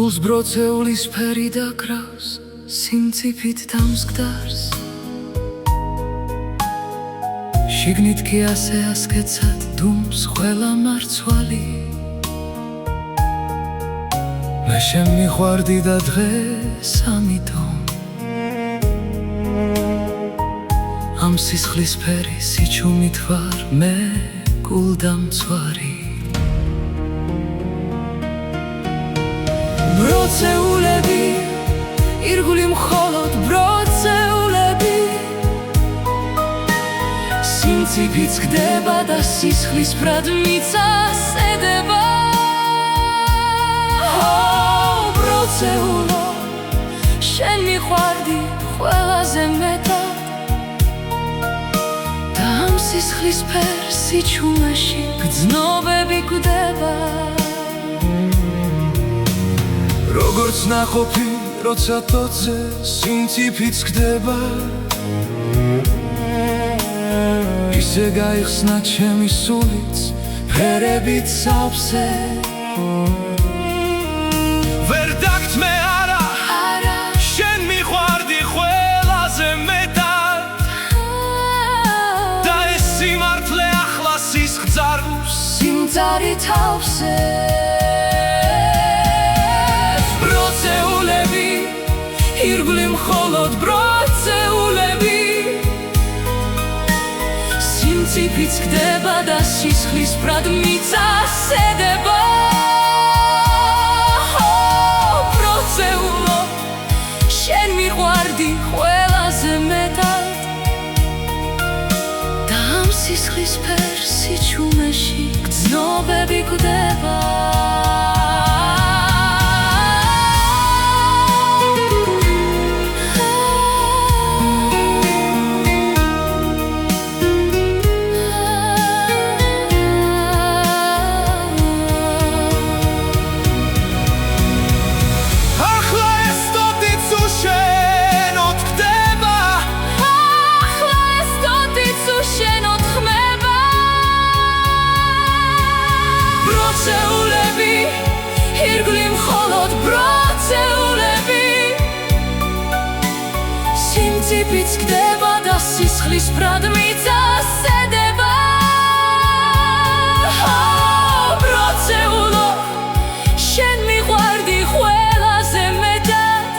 გულს ბროცეულის ფერი დაკრავს სიმწიფით დამსგდარს შიგნით კი ასე ასკეცად დუმს ყველა მარცვალი მე შემიყვარდი და დღეს ამიტომ ამ სისხლის ფერი სიჩუმით ვარ მე გულდამცვარი ბროცეულები ირგვლი მხოლოდ ბროცეულები სიმწიფით გდება და სისხლის ბრად მიწასედება ბროცეულო შენ მიყვარდი ყველაზე მეტად და ამ სისხლის ფერ სიჩუმეში გრძნობები გვდება როგორც ნაყოფი, როცა თოთზე სიმწიფით გდება ისე გაიხსნა ჩემი სულიც ფერებით სავსე ვერ დაგთმე არა შენ მიყვარდი ყველაზე მეტად და ეს სიმართლე ახლა სისხლძარღვს სიმწარით ავსე ირგვლი მხოლოდ ბროცეულები სიმწიფით გდება და სისხლის ბრად მიწასედება ბროცეულო შენ მიყვარდი ყველაზე მეტად და ამ სისხლის ფერ სიჩუმეში გრძნობები გვდება ირგვლი მხოლოდ ბროცეულები სიმწიფით გდება და სისხლის ბრად მიწასედება ბროცეულო შენ მიყვარდი ყველაზე მეტად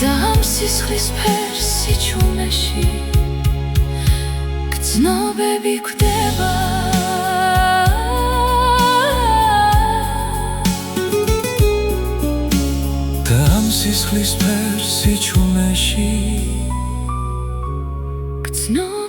და ამ სისხლის ფერ სიჩუმეში გრძნობები გვდება სისხლის ფერ სიჩუმეში გრძნობები